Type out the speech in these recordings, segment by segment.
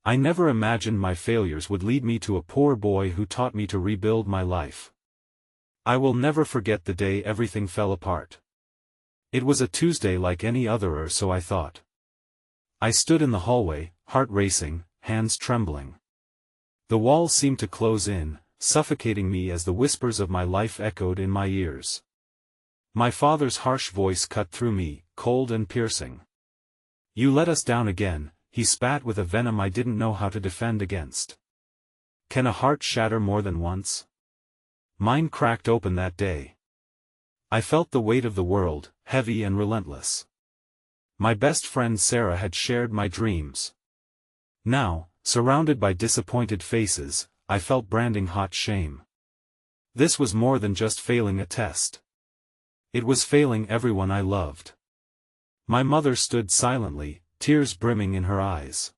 I never imagined my failures would lead me to a poor boy who taught me to rebuild my life. I will never forget the day everything fell apart. It was a Tuesday like any other, or so I thought. I stood in the hallway, heart racing, hands trembling. The walls seemed to close in, suffocating me as the whispers of my life echoed in my ears. My father's harsh voice cut through me, cold and piercing. "You let us down again," he spat with a venom I didn't know how to defend against. Can a heart shatter more than once? Mine cracked open that day. I felt the weight of the world, heavy and relentless. My best friend Sarah had shared my dreams. Now, surrounded by disappointed faces, I felt branding hot shame. This was more than just failing a test. It was failing everyone I loved. My mother stood silently, tears brimming in her eyes.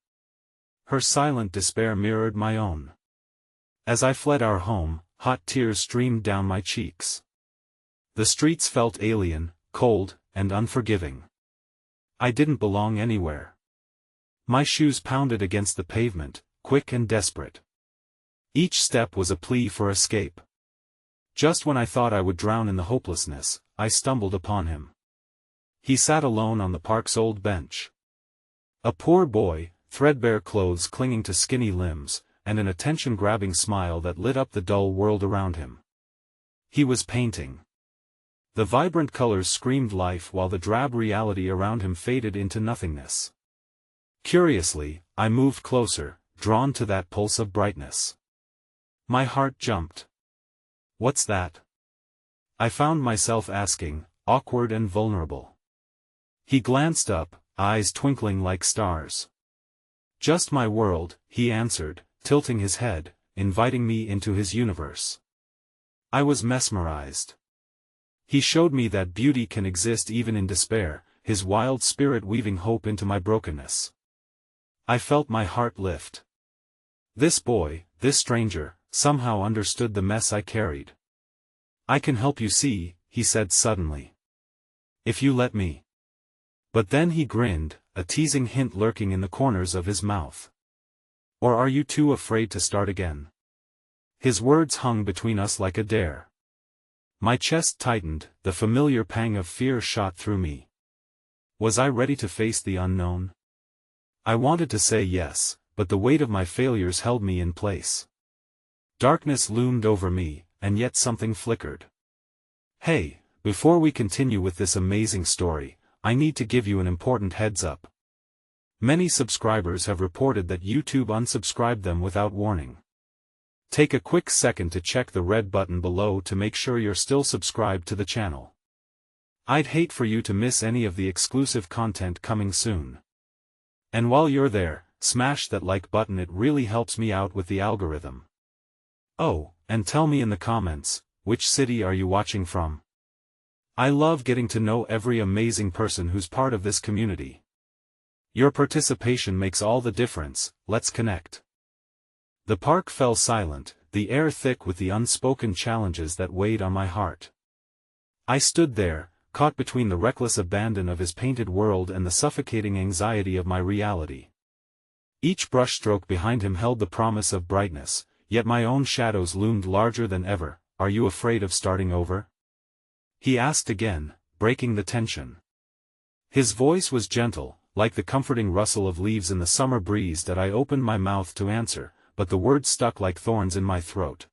Her silent despair mirrored my own. As I fled our home, hot tears streamed down my cheeks. The streets felt alien, cold, and unforgiving. I didn't belong anywhere. My shoes pounded against the pavement, quick and desperate. Each step was a plea for escape. Just when I thought I would drown in the hopelessness, I stumbled upon him. He sat alone on the park's old bench. A poor boy, threadbare clothes clinging to skinny limbs, and an attention-grabbing smile that lit up the dull world around him. He was painting. The vibrant colors screamed life while the drab reality around him faded into nothingness. Curiously, I moved closer, drawn to that pulse of brightness. My heart jumped. "What's that?" I found myself asking, awkward and vulnerable. He glanced up, eyes twinkling like stars. "Just my world," he answered, tilting his head, inviting me into his universe. I was mesmerized. He showed me that beauty can exist even in despair, his wild spirit weaving hope into my brokenness. I felt my heart lift. This boy, this stranger, somehow understood the mess I carried. "I can help you see," he said suddenly. "If you let me." But then he grinned, a teasing hint lurking in the corners of his mouth. "Or are you too afraid to start again?" His words hung between us like a dare. My chest tightened, the familiar pang of fear shot through me. Was I ready to face the unknown? I wanted to say yes, but the weight of my failures held me in place. Darkness loomed over me, and yet something flickered. Hey, before we continue with this amazing story, I need to give you an important heads up. Many subscribers have reported that YouTube unsubscribed them without warning. Take a quick second to check the red button below to make sure you're still subscribed to the channel. I'd hate for you to miss any of the exclusive content coming soon. And while you're there, smash that like button, it really helps me out with the algorithm. Oh, and tell me in the comments, which city are you watching from? I love getting to know every amazing person who's part of this community. Your participation makes all the difference. Let's connect. The park fell silent, the air thick with the unspoken challenges that weighed on my heart. I stood there, caught between the reckless abandon of his painted world and the suffocating anxiety of my reality. Each brushstroke behind him held the promise of brightness, yet my own shadows loomed larger than ever. "Are you afraid of starting over?" he asked again, breaking the tension. His voice was gentle, like the comforting rustle of leaves in the summer breeze that I opened my mouth to answer, but the words stuck like thorns in my throat.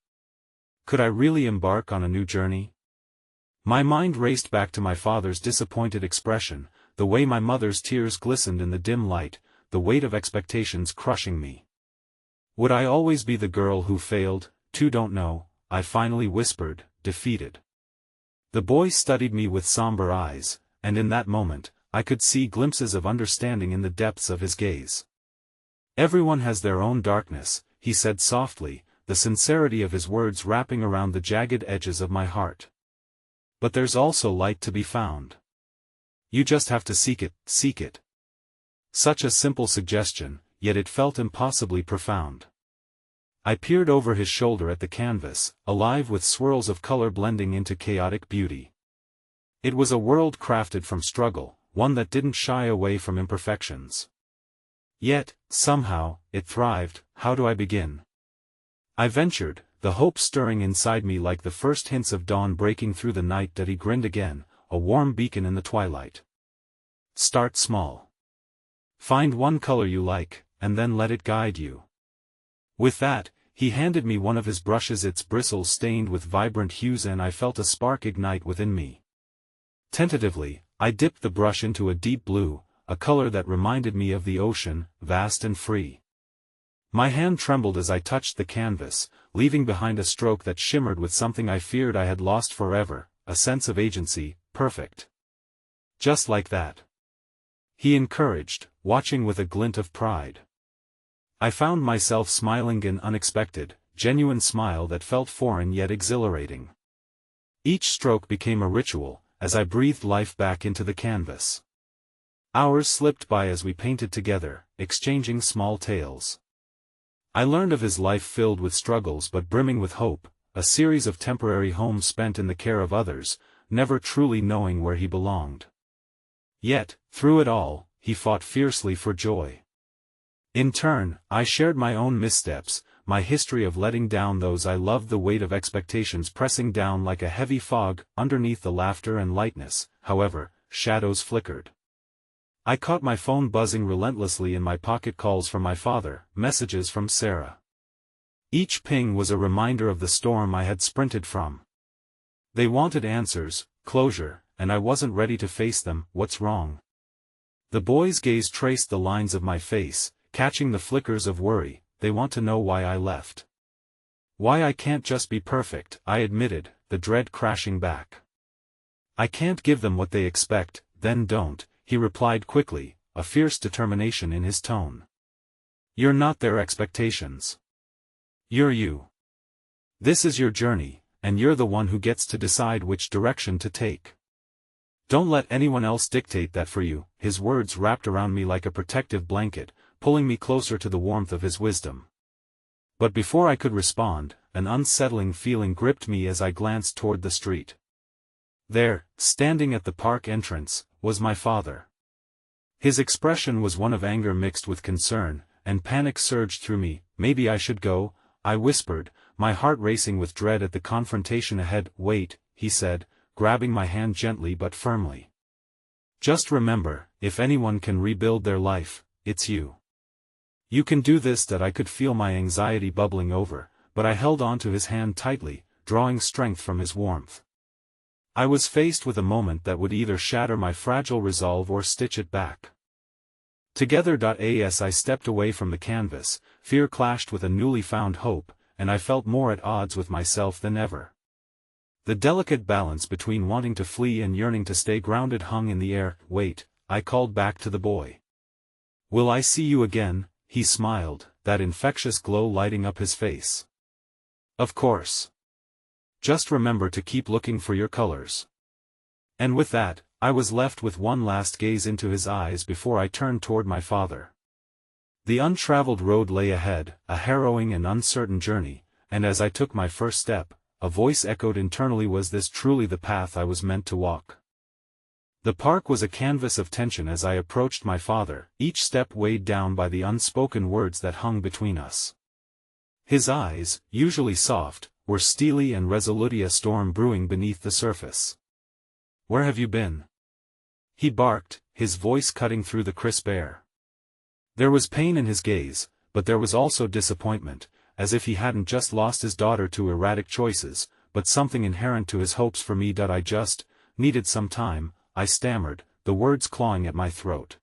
Could I really embark on a new journey? My mind raced back to my father's disappointed expression, the way my mother's tears glistened in the dim light, the weight of expectations crushing me. Would I always be the girl who failed? Don't know, I finally whispered, defeated. The boy studied me with somber eyes, and in that moment, I could see glimpses of understanding in the depths of his gaze. "Everyone has their own darkness," he said softly, the sincerity of his words wrapping around the jagged edges of my heart. "But there's also light to be found. You just have to seek it, seek it." Such a simple suggestion, yet it felt impossibly profound. I peered over his shoulder at the canvas, alive with swirls of color blending into chaotic beauty. It was a world crafted from struggle, one that didn't shy away from imperfections. Yet, somehow, it thrived. How do I begin? I ventured, the hope stirring inside me like the first hints of dawn breaking through the night. That he grinned again, a warm beacon in the twilight. Start small. Find one color you like, and then let it guide you. With that, he handed me one of his brushes, its bristles stained with vibrant hues, and I felt a spark ignite within me. Tentatively, I dipped the brush into a deep blue, a color that reminded me of the ocean, vast and free. My hand trembled as I touched the canvas, leaving behind a stroke that shimmered with something I feared I had lost forever, a sense of agency. Perfect. Just like that. He encouraged, watching with a glint of pride. I found myself smiling, an unexpected, genuine smile that felt foreign yet exhilarating. Each stroke became a ritual, as I breathed life back into the canvas. Hours slipped by as we painted together, exchanging small tales. I learned of his life filled with struggles but brimming with hope, a series of temporary homes spent in the care of others, never truly knowing where he belonged. Yet, through it all, he fought fiercely for joy. In turn, I shared my own missteps, my history of letting down those I loved, the weight of expectations pressing down like a heavy fog. Underneath the laughter and lightness, however, shadows flickered. I caught my phone buzzing relentlessly in my pocket. Calls from my father, messages from Sarah. Each ping was a reminder of the storm I had sprinted from. They wanted answers, closure, and I wasn't ready to face them. What's wrong? The boy's gaze traced the lines of my face, catching the flickers of worry. They want to know why I left. Why I can't just be perfect, I admitted, the dread crashing back. I can't give them what they expect. Then don't, he replied quickly, a fierce determination in his tone. You're not their expectations. You're you. This is your journey, and you're the one who gets to decide which direction to take. Don't let anyone else dictate that for you. His words wrapped around me like a protective blanket, pulling me closer to the warmth of his wisdom. But before I could respond, an unsettling feeling gripped me as I glanced toward the street. There, standing at the park entrance, was my father. His expression was one of anger mixed with concern, and panic surged through me. Maybe I should go, I whispered, my heart racing with dread at the confrontation ahead. Wait, he said, grabbing my hand gently but firmly. Just remember, if anyone can rebuild their life, it's you. You can do this. That I could feel my anxiety bubbling over, but I held on to his hand tightly, drawing strength from his warmth. I was faced with a moment that would either shatter my fragile resolve or stitch it back. Together. As I stepped away from the canvas, fear clashed with a newly found hope, and I felt more at odds with myself than ever. The delicate balance between wanting to flee and yearning to stay grounded hung in the air. Wait, I called back to the boy. Will I see you again? He smiled, that infectious glow lighting up his face. Of course. Just remember to keep looking for your colors. And with that, I was left with one last gaze into his eyes before I turned toward my father. The untraveled road lay ahead, a harrowing and uncertain journey, and as I took my first step, a voice echoed internally, was this truly the path I was meant to walk? The park was a canvas of tension as I approached my father, each step weighed down by the unspoken words that hung between us. His eyes, usually soft, were steely and resolute, a storm brewing beneath the surface. Where have you been? He barked, his voice cutting through the crisp air. There was pain in his gaze, but there was also disappointment, as if he hadn't just lost his daughter to erratic choices, but something inherent to his hopes for me. I just needed some time, I stammered, the words clawing at my throat.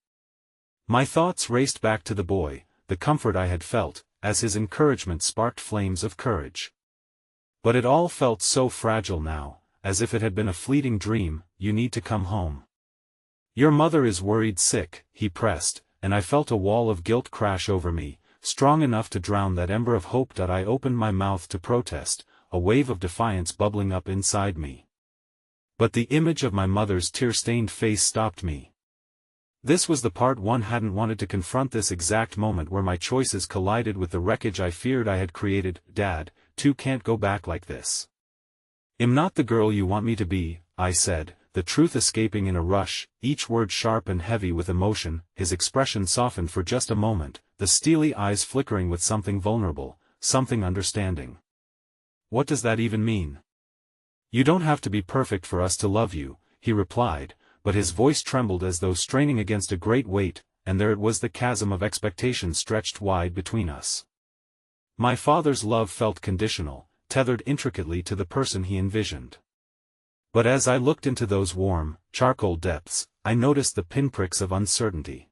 My thoughts raced back to the boy, the comfort I had felt, as his encouragement sparked flames of courage. But it all felt so fragile now, as if it had been a fleeting dream. You need to come home. Your mother is worried sick, he pressed, and I felt a wall of guilt crash over me, strong enough to drown that ember of hope. I opened my mouth to protest, a wave of defiance bubbling up inside me. But the image of my mother's tear-stained face stopped me. This was the part one hadn't wanted to confront, this exact moment where my choices collided with the wreckage I feared I had created. Dad, too can't go back like this. I'm not the girl you want me to be, I said, the truth escaping in a rush, each word sharp and heavy with emotion. His expression softened for just a moment, the steely eyes flickering with something vulnerable, something understanding. "What does that even mean?" "You don't have to be perfect for us to love you," he replied, but his voice trembled as though straining against a great weight, and there it was, the chasm of expectation stretched wide between us. My father's love felt conditional, tethered intricately to the person he envisioned. But as I looked into those warm, charcoal depths, I noticed the pinpricks of uncertainty.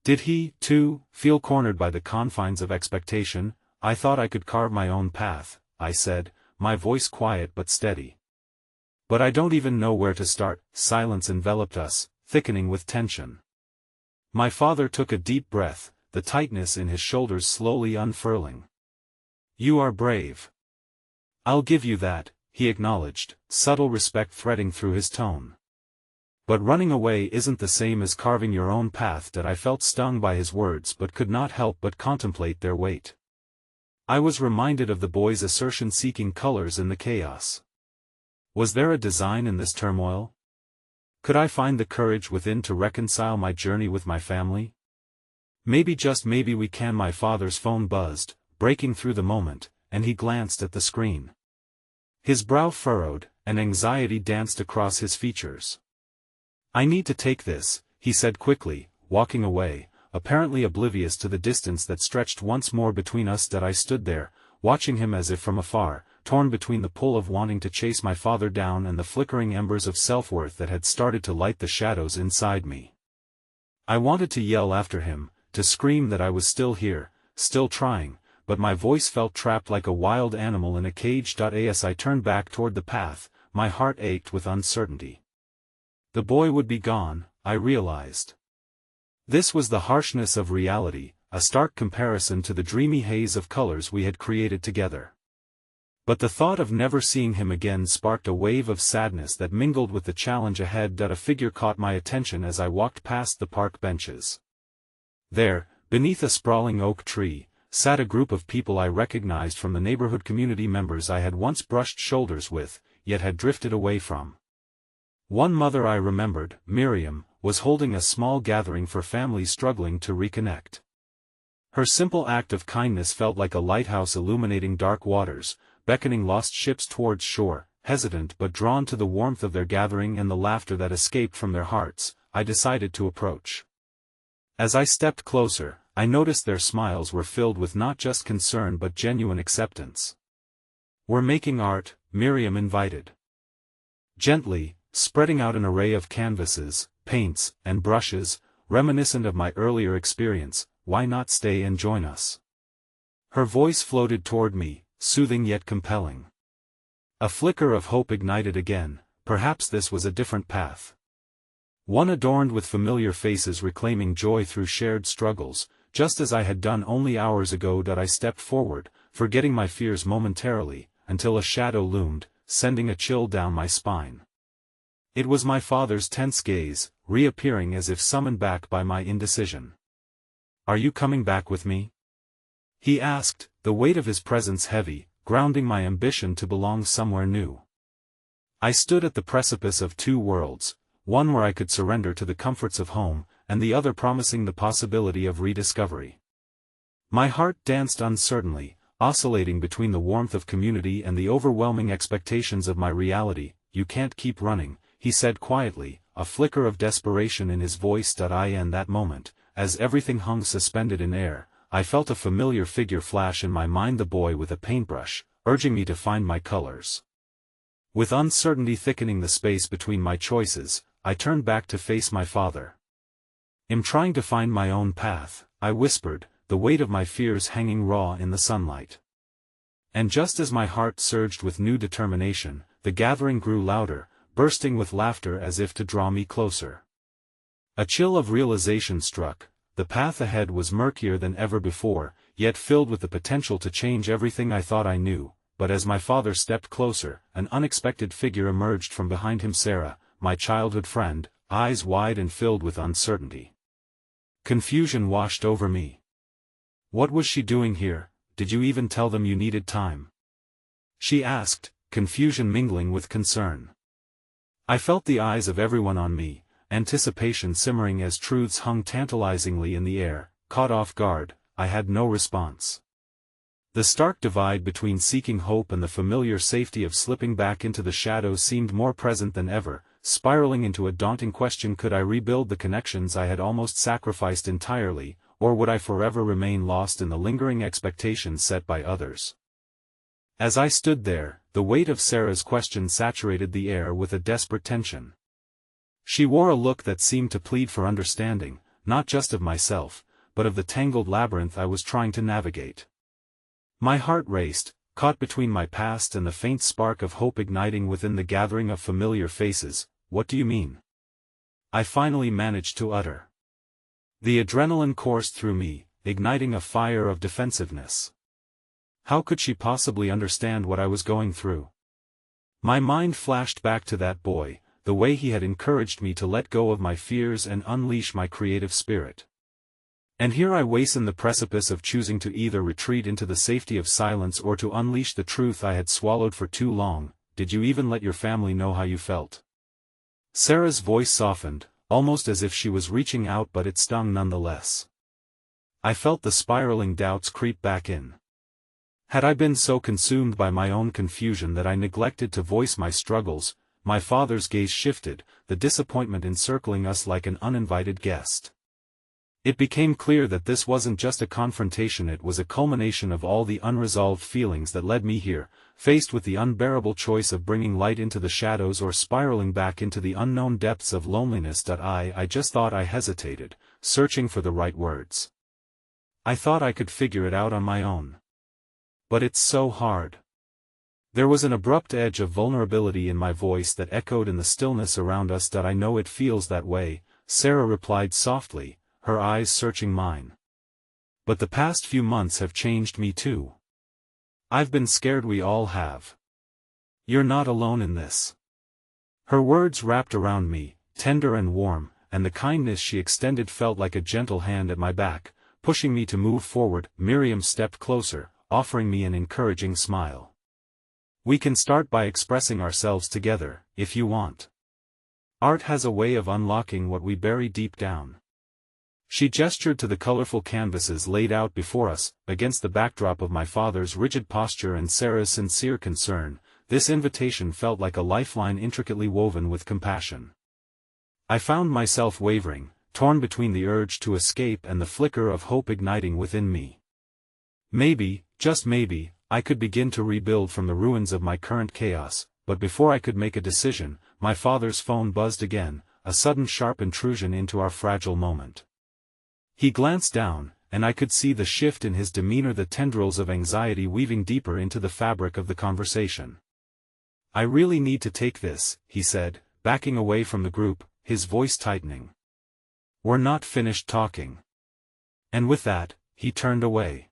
Did he, too, feel cornered by the confines of expectation? "I thought I could carve my own path," I said, my voice quiet but steady. "But I don't even know where to start." Silence enveloped us, thickening with tension. My father took a deep breath, the tightness in his shoulders slowly unfurling. "You are brave. I'll give you that," he acknowledged, subtle respect threading through his tone. "But running away isn't the same as carving your own path." That I felt stung by his words but could not help but contemplate their weight. I was reminded of the boy's assertion seeking colors in the chaos. Was there a design in this turmoil? Could I find the courage within to reconcile my journey with my family? "Maybe, just maybe we can." My father's phone buzzed, breaking through the moment, and he glanced at the screen. His brow furrowed, and anxiety danced across his features. "I need to take this," he said quickly, walking away, apparently oblivious to the distance that stretched once more between us. That I stood there, watching him as if from afar, torn between the pull of wanting to chase my father down and the flickering embers of self-worth that had started to light the shadows inside me. I wanted to yell after him, to scream that I was still here, still trying, but my voice felt trapped like a wild animal in a cage. As I turned back toward the path, my heart ached with uncertainty. The boy would be gone, I realized. This was the harshness of reality, a stark comparison to the dreamy haze of colors we had created together. But the thought of never seeing him again sparked a wave of sadness that mingled with the challenge ahead. A figure caught my attention as I walked past the park benches. There, beneath a sprawling oak tree, sat a group of people I recognized from the neighborhood, community members I had once brushed shoulders with, yet had drifted away from. One mother I remembered, Miriam, was holding a small gathering for families struggling to reconnect. Her simple act of kindness felt like a lighthouse illuminating dark waters, beckoning lost ships towards shore. Hesitant but drawn to the warmth of their gathering and the laughter that escaped from their hearts, I decided to approach. As I stepped closer, I noticed their smiles were filled with not just concern but genuine acceptance. "We're making art," Miriam invited. Gently, spreading out an array of canvases, paints, and brushes, reminiscent of my earlier experience. "Why not stay and join us?" Her voice floated toward me, soothing yet compelling. A flicker of hope ignited again. Perhaps this was a different path. One adorned with familiar faces reclaiming joy through shared struggles, just as I had done only hours ago. I stepped forward, forgetting my fears momentarily, until a shadow loomed, sending a chill down my spine. It was my father's tense gaze, reappearing as if summoned back by my indecision. "Are you coming back with me?" he asked, the weight of his presence heavy, grounding my ambition to belong somewhere new. I stood at the precipice of two worlds, one where I could surrender to the comforts of home, and the other promising the possibility of rediscovery. My heart danced uncertainly, oscillating between the warmth of community and the overwhelming expectations of my reality. "You can't keep running," he said quietly, a flicker of desperation in his voice. In that moment, as everything hung suspended in air, I felt a familiar figure flash in my mind, the boy with a paintbrush, urging me to find my colors. With uncertainty thickening the space between my choices, I turned back to face my father. "I'm trying to find my own path," I whispered, the weight of my fears hanging raw in the sunlight. And just as my heart surged with new determination, the gathering grew louder, bursting with laughter as if to draw me closer. A chill of realization struck. The path ahead was murkier than ever before, yet filled with the potential to change everything I thought I knew. But as my father stepped closer, an unexpected figure emerged from behind him. Sarah, my childhood friend, eyes wide and filled with uncertainty. Confusion washed over me. "What was she doing here? Did you even tell them you needed time?" she asked, confusion mingling with concern. I felt the eyes of everyone on me, anticipation simmering as truths hung tantalizingly in the air. Caught off guard, I had no response. The stark divide between seeking hope and the familiar safety of slipping back into the shadows seemed more present than ever, spiraling into a daunting question: could I rebuild the connections I had almost sacrificed entirely, or would I forever remain lost in the lingering expectations set by others? As I stood there, the weight of Sarah's question saturated the air with a desperate tension. She wore a look that seemed to plead for understanding, not just of myself, but of the tangled labyrinth I was trying to navigate. My heart raced, caught between my past and the faint spark of hope igniting within the gathering of familiar faces. "What do you mean?" I finally managed to utter. The adrenaline coursed through me, igniting a fire of defensiveness. How could she possibly understand what I was going through? My mind flashed back to that boy, the way he had encouraged me to let go of my fears and unleash my creative spirit. And here I was on the precipice of choosing to either retreat into the safety of silence or to unleash the truth I had swallowed for too long. "Did you even let your family know how you felt?" Sarah's voice softened, almost as if she was reaching out, but it stung nonetheless. I felt the spiraling doubts creep back in. Had I been so consumed by my own confusion that I neglected to voice my struggles? My father's gaze shifted, the disappointment encircling us like an uninvited guest. It became clear that this wasn't just a confrontation, it was a culmination of all the unresolved feelings that led me here, faced with the unbearable choice of bringing light into the shadows or spiraling back into the unknown depths of loneliness. I just thought. I hesitated, searching for the right words. I thought I could figure it out on my own. But it's so hard. There was an abrupt edge of vulnerability in my voice that echoed in the stillness around us. "I know it feels that way," Sarah replied softly, her eyes searching mine. "But the past few months have changed me too. I've been scared. We all have. You're not alone in this." Her words wrapped around me, tender and warm, and the kindness she extended felt like a gentle hand at my back, pushing me to move forward. Miriam stepped closer, offering me an encouraging smile. "We can start by expressing ourselves together, if you want. Art has a way of unlocking what we bury deep down." She gestured to the colorful canvases laid out before us, against the backdrop of my father's rigid posture and Sarah's sincere concern. This invitation felt like a lifeline intricately woven with compassion. I found myself wavering, torn between the urge to escape and the flicker of hope igniting within me. Maybe, just maybe, I could begin to rebuild from the ruins of my current chaos. But before I could make a decision, my father's phone buzzed again, a sudden sharp intrusion into our fragile moment. He glanced down, and I could see the shift in his demeanor, the tendrils of anxiety weaving deeper into the fabric of the conversation. "I really need to take this," he said, backing away from the group, his voice tightening. "We're not finished talking." And with that, he turned away.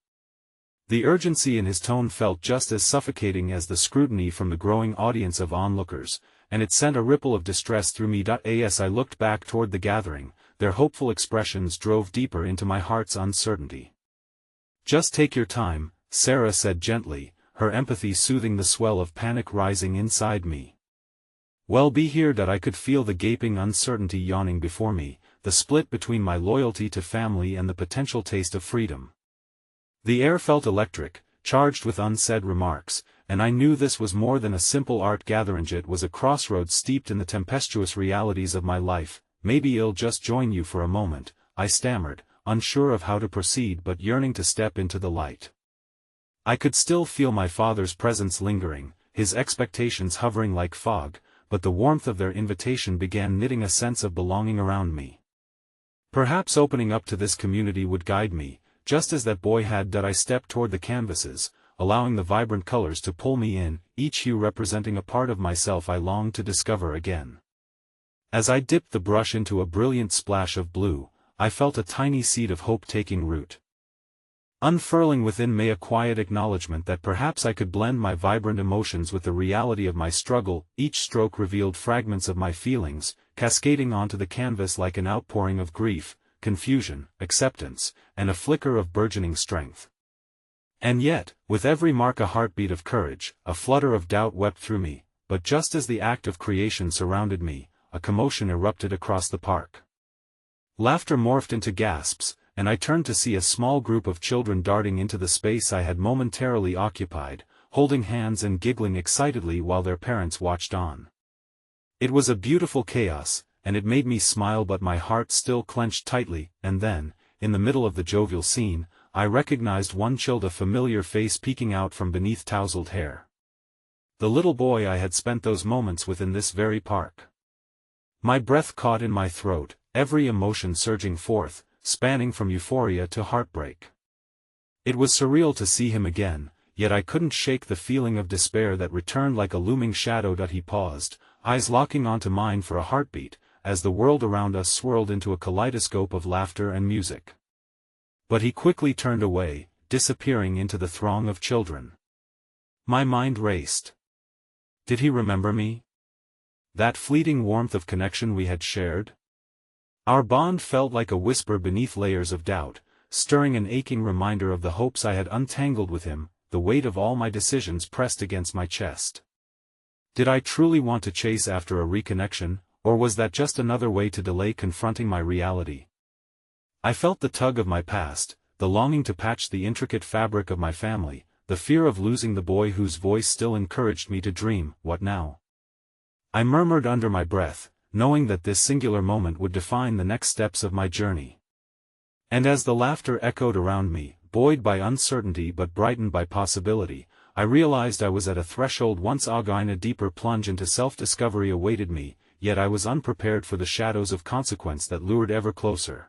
The urgency in his tone felt just as suffocating as the scrutiny from the growing audience of onlookers, and it sent a ripple of distress through me. As I looked back toward the gathering, their hopeful expressions drove deeper into my heart's uncertainty. "Just take your time," Sarah said gently, her empathy soothing the swell of panic rising inside me. "We'll be here." I could feel the gaping uncertainty yawning before me, the split between my loyalty to family and the potential taste of freedom. The air felt electric, charged with unsaid remarks, and I knew this was more than a simple art gathering. It was a crossroads steeped in the tempestuous realities of my life. "Maybe I'll just join you for a moment," I stammered, unsure of how to proceed but yearning to step into the light. I could still feel my father's presence lingering, his expectations hovering like fog, but the warmth of their invitation began knitting a sense of belonging around me. Perhaps opening up to this community would guide me, just as that boy had. I stepped toward the canvases, allowing the vibrant colors to pull me in, each hue representing a part of myself I longed to discover again. As I dipped the brush into a brilliant splash of blue, I felt a tiny seed of hope taking root. Unfurling within me a quiet acknowledgement that perhaps I could blend my vibrant emotions with the reality of my struggle. Each stroke revealed fragments of my feelings, cascading onto the canvas like an outpouring of grief, confusion, acceptance, and a flicker of burgeoning strength. And yet, with every mark a heartbeat of courage, a flutter of doubt wept through me. but just as the act of creation surrounded me, a commotion erupted across the park. Laughter morphed into gasps, and I turned to see a small group of children darting into the space I had momentarily occupied, holding hands and giggling excitedly while their parents watched on. It was a beautiful chaos, and it made me smile, but my heart still clenched tightly. And then, in the middle of the jovial scene, I recognized one child, a familiar face peeking out from beneath tousled hair. The little boy I had spent those moments with in this very park. My breath caught in my throat, every emotion surging forth, spanning from euphoria to heartbreak. It was surreal to see him again, yet I couldn't shake the feeling of despair that returned like a looming shadow. He paused, eyes locking onto mine for a heartbeat, as the world around us swirled into a kaleidoscope of laughter and music. But he quickly turned away, disappearing into the throng of children. My mind raced. Did he remember me? That fleeting warmth of connection we had shared? Our bond felt like a whisper beneath layers of doubt, stirring an aching reminder of the hopes I had untangled with him. The weight of all my decisions pressed against my chest. Did I truly want to chase after a reconnection, or was that just another way to delay confronting my reality? I felt the tug of my past, the longing to patch the intricate fabric of my family, the fear of losing the boy whose voice still encouraged me to dream. What now? I murmured under my breath, knowing that this singular moment would define the next steps of my journey. And as the laughter echoed around me, buoyed by uncertainty but brightened by possibility, I realized I was at a threshold once again. A deeper plunge into self-discovery awaited me, yet I was unprepared for the shadows of consequence that lured ever closer.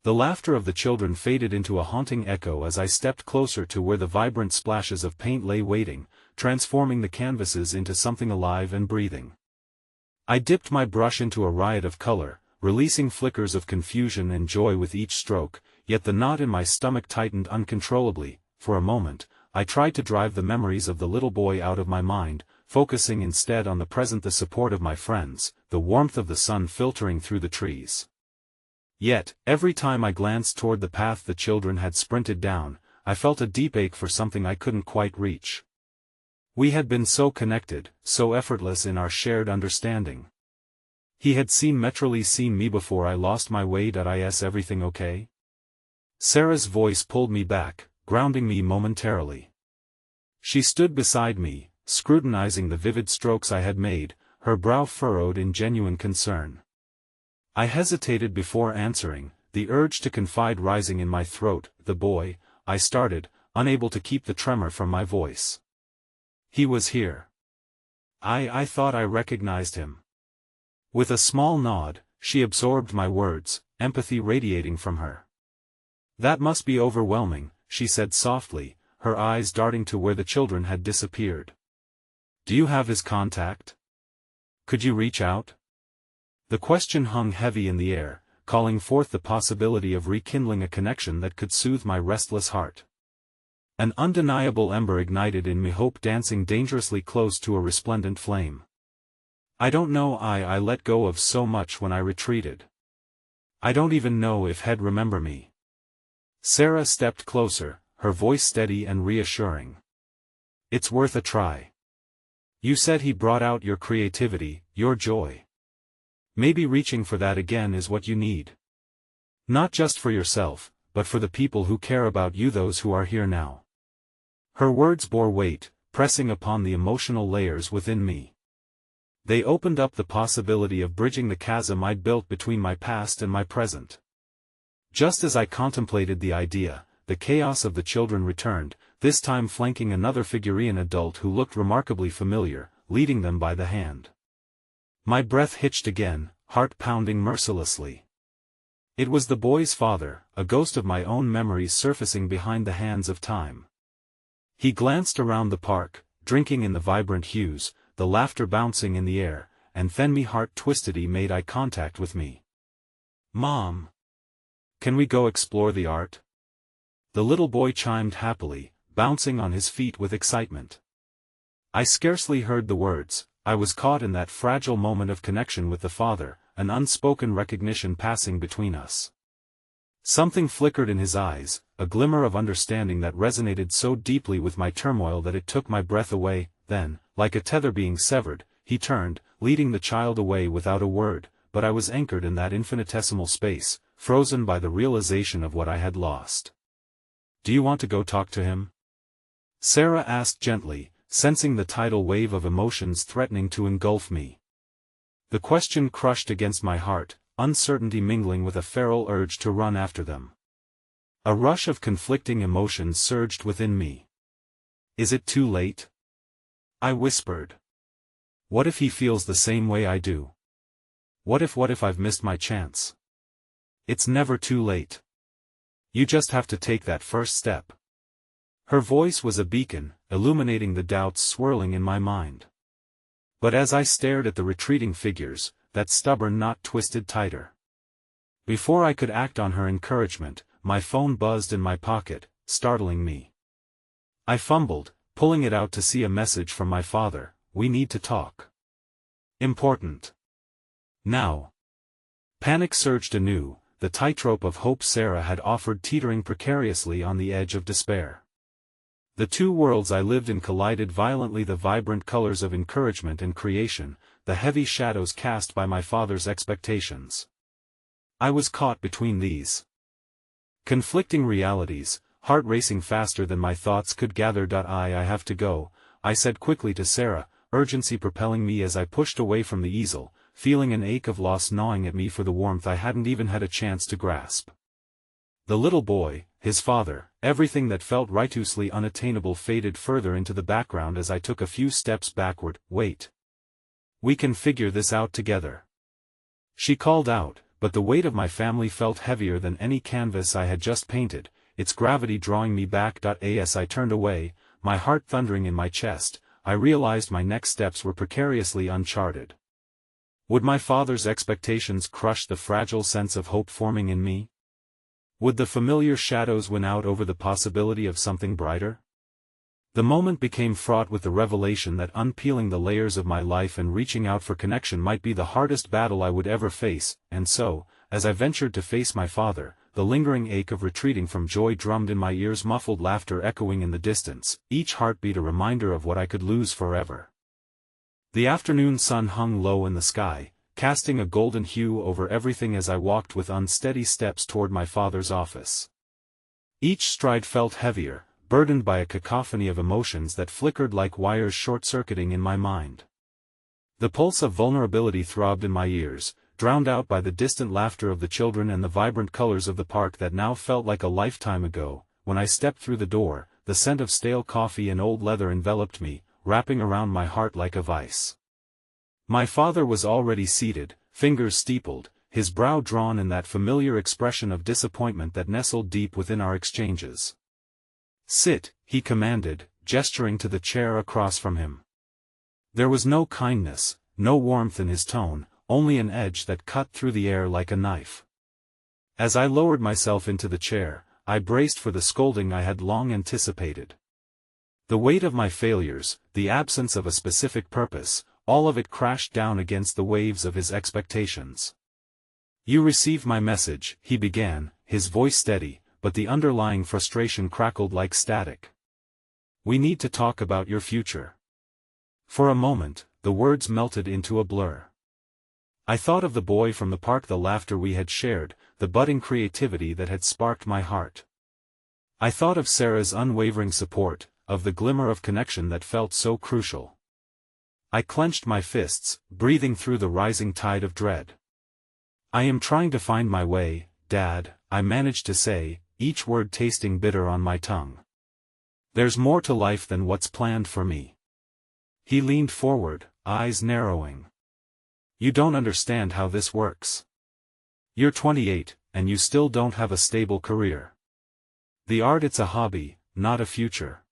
The laughter of the children faded into a haunting echo as I stepped closer to where the vibrant splashes of paint lay waiting, transforming the canvases into something alive and breathing. I dipped my brush into a riot of color, releasing flickers of confusion and joy with each stroke, yet the knot in my stomach tightened uncontrollably. For a moment, I tried to drive the memories of the little boy out of my mind, focusing instead on the present, the support of my friends, the warmth of the sun filtering through the trees. Yet, every time I glanced toward the path the children had sprinted down, I felt a deep ache for something I couldn't quite reach. We had been so connected, so effortless in our shared understanding. He had seen me before I lost my way. Is everything okay? Sarah's voice pulled me back, grounding me momentarily. She stood beside me, scrutinizing the vivid strokes I had made, her brow furrowed in genuine concern. I hesitated before answering, the urge to confide rising in my throat. The boy, I started, unable to keep the tremor from my voice. He was here. I thought I recognized him. With a small nod, she absorbed my words, empathy radiating from her. That must be overwhelming, she said softly, her eyes darting to where the children had disappeared. Do you have his contact? Could you reach out? The question hung heavy in the air, calling forth the possibility of rekindling a connection that could soothe my restless heart. An undeniable ember ignited in me, hope dancing dangerously close to a resplendent flame. I don't know. I let go of so much when I retreated. I don't even know if he'd remember me. Sarah stepped closer, her voice steady and reassuring. It's worth a try. You said he brought out your creativity, your joy. Maybe reaching for that again is what you need. Not just for yourself, but for the people who care about you, those who are here now. Her words bore weight, pressing upon the emotional layers within me. They opened up the possibility of bridging the chasm I'd built between my past and my present. Just as I contemplated the idea, the chaos of the children returned, this time flanking another figure, an adult who looked remarkably familiar, leading them by the hand. My breath hitched again, heart pounding mercilessly. It was the boy's father, a ghost of my own memories surfacing behind the hands of time. He glanced around the park, drinking in the vibrant hues, the laughter bouncing in the air, and then me heart twisted. He made eye contact with me. Mom! Can we go explore the art? The little boy chimed happily, bouncing on his feet with excitement. I scarcely heard the words. I was caught in that fragile moment of connection with the father, an unspoken recognition passing between us. Something flickered in his eyes, a glimmer of understanding that resonated so deeply with my turmoil that it took my breath away. then, like a tether being severed, he turned, leading the child away without a word, but I was anchored in that infinitesimal space, frozen by the realization of what I had lost. "Do you want to go talk to him?" Sarah asked gently, sensing the tidal wave of emotions threatening to engulf me. The question crushed against my heart, uncertainty mingling with a feral urge to run after them. A rush of conflicting emotions surged within me. "Is it too late?" I whispered. "What if he feels the same way I do? What if I've missed my chance?" "It's never too late. You just have to take that first step." Her voice was a beacon, illuminating the doubts swirling in my mind. But as I stared at the retreating figures, that stubborn knot twisted tighter. Before I could act on her encouragement, my phone buzzed in my pocket, startling me. I fumbled, pulling it out to see a message from my father. "We need to talk. Important. Now." Panic surged anew, the tightrope of hope Sarah had offered teetering precariously on the edge of despair. The two worlds I lived in collided violently, the vibrant colors of encouragement and creation, the heavy shadows cast by my father's expectations. I was caught between these conflicting realities, heart racing faster than my thoughts could gather. I have to go," I said quickly to Sarah, urgency propelling me as I pushed away from the easel, feeling an ache of loss gnawing at me for the warmth I hadn't even had a chance to grasp. The little boy, his father, everything that felt righteously unattainable faded further into the background as I took a few steps backward. "Wait. We can figure this out together," she called out, but the weight of my family felt heavier than any canvas I had just painted, its gravity drawing me back. As I turned away, my heart thundering in my chest, I realized my next steps were precariously uncharted. Would my father's expectations crush the fragile sense of hope forming in me? Would the familiar shadows win out over the possibility of something brighter? The moment became fraught with the revelation that unpeeling the layers of my life and reaching out for connection might be the hardest battle I would ever face, and so, as I ventured to face my father, the lingering ache of retreating from joy drummed in my ears, muffled laughter echoing in the distance, each heartbeat a reminder of what I could lose forever. The afternoon sun hung low in the sky, casting a golden hue over everything as I walked with unsteady steps toward my father's office. Each stride felt heavier, burdened by a cacophony of emotions that flickered like wires short-circuiting in my mind. The pulse of vulnerability throbbed in my ears, drowned out by the distant laughter of the children and the vibrant colors of the park that now felt like a lifetime ago. When I stepped through the door, the scent of stale coffee and old leather enveloped me, wrapping around my heart like a vice. My father was already seated, fingers steepled, his brow drawn in that familiar expression of disappointment that nestled deep within our exchanges. "Sit," he commanded, gesturing to the chair across from him. There was no kindness, no warmth in his tone, only an edge that cut through the air like a knife. As I lowered myself into the chair, I braced for the scolding I had long anticipated. The weight of my failures, the absence of a specific purpose, all of it crashed down against the waves of his expectations. "You received my message," he began, his voice steady, but the underlying frustration crackled like static. "We need to talk about your future." For a moment, the words melted into a blur. I thought of the boy from the park, the laughter we had shared, the budding creativity that had sparked my heart. I thought of Sarah's unwavering support, of the glimmer of connection that felt so crucial. I clenched my fists, breathing through the rising tide of dread. "I am trying to find my way, Dad," I managed to say, each word tasting bitter on my tongue. "There's more to life than what's planned for me." He leaned forward, eyes narrowing. "You don't understand how this works. You're 28, and you still don't have a stable career. The art, it's a hobby, not a future."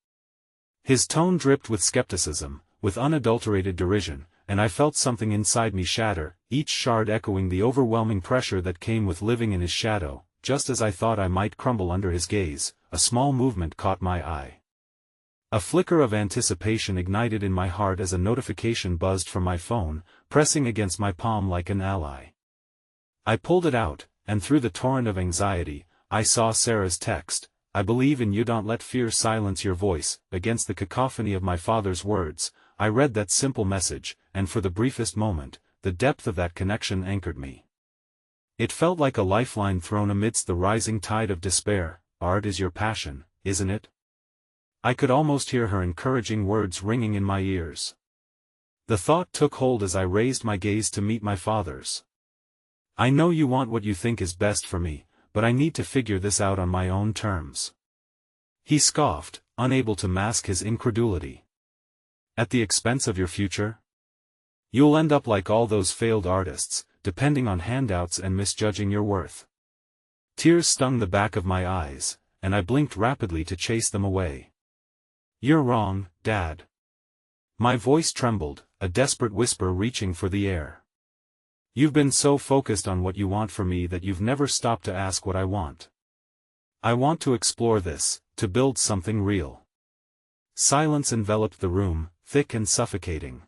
His tone dripped with skepticism, with unadulterated derision, and I felt something inside me shatter, each shard echoing the overwhelming pressure that came with living in his shadow. Just as I thought I might crumble under his gaze, a small movement caught my eye. A flicker of anticipation ignited in my heart as a notification buzzed from my phone, pressing against my palm like an ally. I pulled it out, and through the torrent of anxiety, I saw Sarah's text. "I believe in you, don't let fear silence your voice." Against the cacophony of my father's words, I read that simple message, and for the briefest moment, the depth of that connection anchored me. It felt like a lifeline thrown amidst the rising tide of despair. Art is your passion, isn't it? I could almost hear her encouraging words ringing in my ears. The thought took hold as I raised my gaze to meet my father's. I know you want what you think is best for me, but I need to figure this out on my own terms. He scoffed, unable to mask his incredulity. At the expense of your future? You'll end up like all those failed artists, depending on handouts and misjudging your worth. Tears stung the back of my eyes, and I blinked rapidly to chase them away. You're wrong, Dad. My voice trembled, a desperate whisper reaching for the air. You've been so focused on what you want from me that you've never stopped to ask what I want. I want to explore this, to build something real. Silence enveloped the room, thick and suffocating.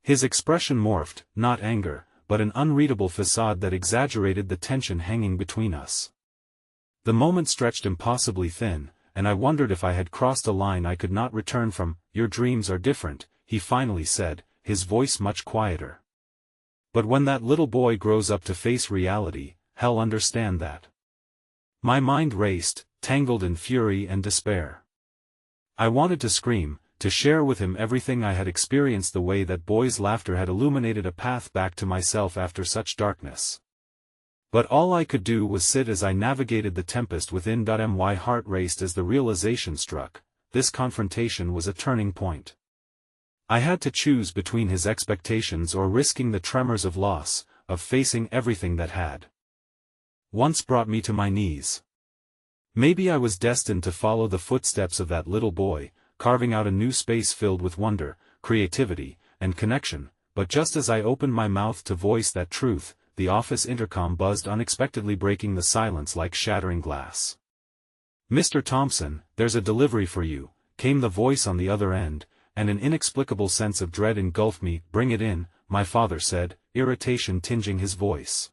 His expression morphed, not anger, but an unreadable facade that exaggerated the tension hanging between us. The moment stretched impossibly thin, and I wondered if I had crossed a line I could not return from. Your dreams are different, he finally said, his voice much quieter. But when that little boy grows up to face reality, he'll understand that. My mind raced, tangled in fury and despair. I wanted to scream, to share with him everything I had experienced, the way that boys' laughter had illuminated a path back to myself after such darkness. But all I could do was sit as I navigated the tempest within. My heart raced as the realization struck, this confrontation was a turning point. I had to choose between his expectations or risking the tremors of loss, of facing everything that had once brought me to my knees. Maybe I was destined to follow the footsteps of that little boy, carving out a new space filled with wonder, creativity, and connection, but just as I opened my mouth to voice that truth, the office intercom buzzed unexpectedly, breaking the silence like shattering glass. Mr. Thompson, there's a delivery for you, came the voice on the other end, and an inexplicable sense of dread engulfed me. Bring it in, my father said, irritation tinging his voice.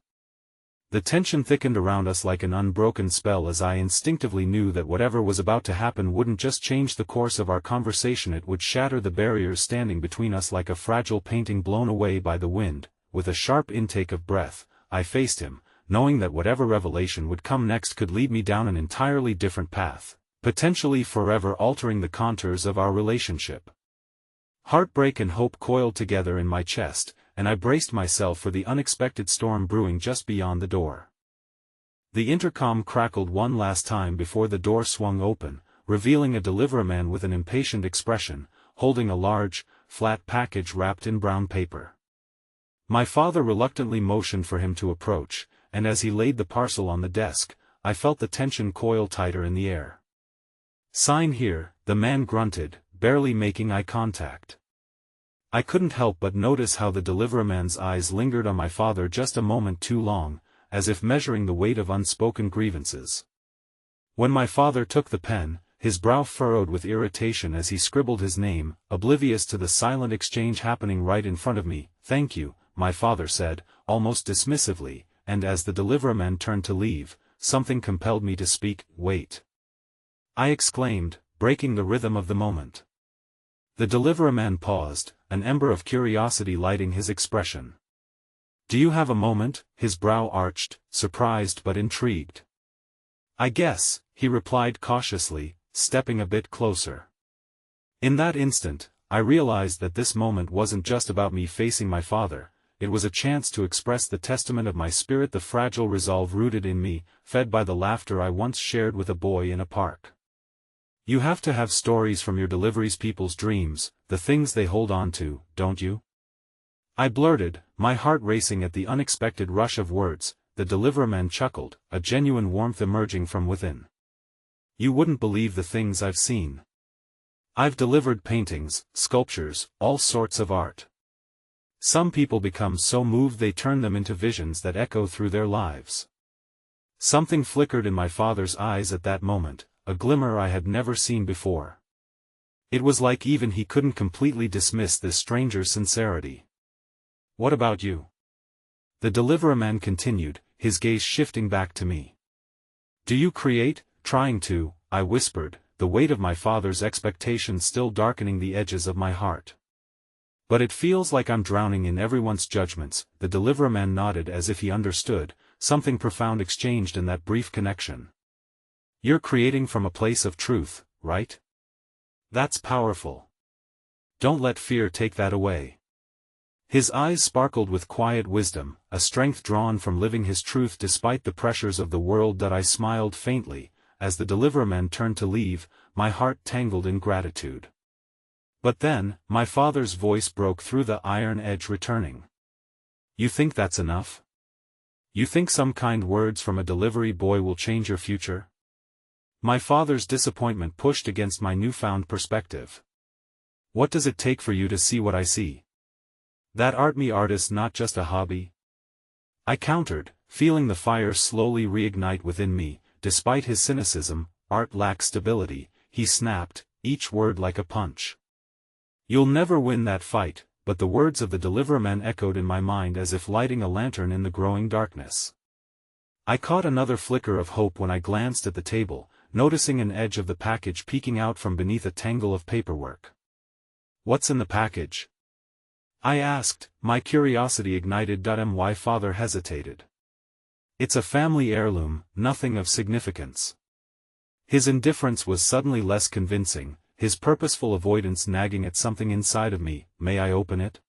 The tension thickened around us like an unbroken spell as I instinctively knew that whatever was about to happen wouldn't just change the course of our conversation, it would shatter the barriers standing between us like a fragile painting blown away by the wind. With a sharp intake of breath, I faced him, knowing that whatever revelation would come next could lead me down an entirely different path, potentially forever altering the contours of our relationship. Heartbreak and hope coiled together in my chest, and I braced myself for the unexpected storm brewing just beyond the door. The intercom crackled one last time before the door swung open, revealing a deliveryman with an impatient expression, holding a large, flat package wrapped in brown paper. My father reluctantly motioned for him to approach, and as he laid the parcel on the desk, I felt the tension coil tighter in the air. Sign here, the man grunted, barely making eye contact. I couldn't help but notice how the deliveryman's eyes lingered on my father just a moment too long, as if measuring the weight of unspoken grievances. When my father took the pen, his brow furrowed with irritation as he scribbled his name, oblivious to the silent exchange happening right in front of me. Thank you, my father said, almost dismissively, and as the deliveryman turned to leave, something compelled me to speak. Wait! I exclaimed, breaking the rhythm of the moment. The deliveryman paused, an ember of curiosity lighting his expression. Do you have a moment? His brow arched, surprised but intrigued. I guess, he replied cautiously, stepping a bit closer. In that instant, I realized that this moment wasn't just about me facing my father, it was a chance to express the testament of my spirit, the fragile resolve rooted in me, fed by the laughter I once shared with a boy in a park. You have to have stories from your deliveries, people's dreams, the things they hold on to, don't you? I blurted, my heart racing at the unexpected rush of words. The deliveryman chuckled, a genuine warmth emerging from within. You wouldn't believe the things I've seen. I've delivered paintings, sculptures, all sorts of art. Some people become so moved they turn them into visions that echo through their lives. Something flickered in my father's eyes at that moment, a glimmer I had never seen before. It was like even he couldn't completely dismiss this stranger's sincerity. What about you? The deliveryman continued, his gaze shifting back to me. Do you create? Trying to, I whispered, the weight of my father's expectations still darkening the edges of my heart. But it feels like I'm drowning in everyone's judgments." The deliveryman nodded as if he understood, something profound exchanged in that brief connection. "You're creating from a place of truth, right? That's powerful. Don't let fear take that away." His eyes sparkled with quiet wisdom, a strength drawn from living his truth despite the pressures of the world. That I smiled faintly, as the deliveryman turned to leave, my heart tangled in gratitude. But then, my father's voice broke through the iron edge, returning. "You think that's enough? You think some kind words from a delivery boy will change your future?" My father's disappointment pushed against my newfound perspective. "What does it take for you to see what I see? That artist not just a hobby?" I countered, feeling the fire slowly reignite within me. Despite his cynicism, art lacks stability, he snapped, each word like a punch. "You'll never win that fight," but the words of the deliveryman echoed in my mind as if lighting a lantern in the growing darkness. I caught another flicker of hope when I glanced at the table, noticing an edge of the package peeking out from beneath a tangle of paperwork. "What's in the package?" I asked, my curiosity ignited. My father hesitated. "It's a family heirloom, nothing of significance." His indifference was suddenly less convincing, his purposeful avoidance nagging at something inside of me. "May I open it?"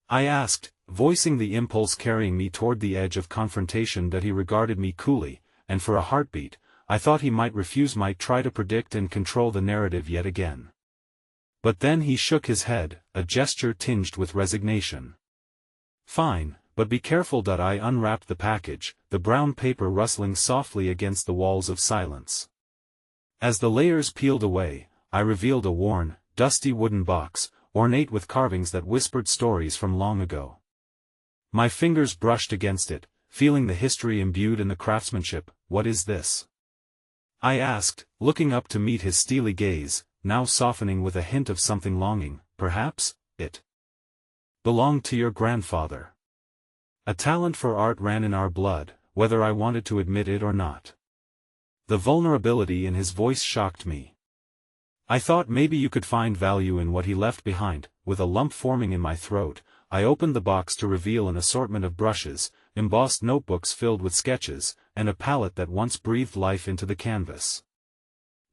I asked, voicing the impulse carrying me toward the edge of confrontation. He regarded me coolly, and for a heartbeat, I thought he might refuse, might try to predict and control the narrative yet again. But then he shook his head, a gesture tinged with resignation. "Fine, but be careful." I unwrapped the package, the brown paper rustling softly against the walls of silence. As the layers peeled away, I revealed a worn, dusty wooden box, ornate with carvings that whispered stories from long ago. My fingers brushed against it, feeling the history imbued in the craftsmanship. "What is this?" I asked, looking up to meet his steely gaze, now softening with a hint of something longing. "Perhaps it belonged to your grandfather." A talent for art ran in our blood, whether I wanted to admit it or not. The vulnerability in his voice shocked me. "I thought maybe you could find value in what he left behind." With a lump forming in my throat, I opened the box to reveal an assortment of brushes, embossed notebooks filled with sketches, and a palette that once breathed life into the canvas.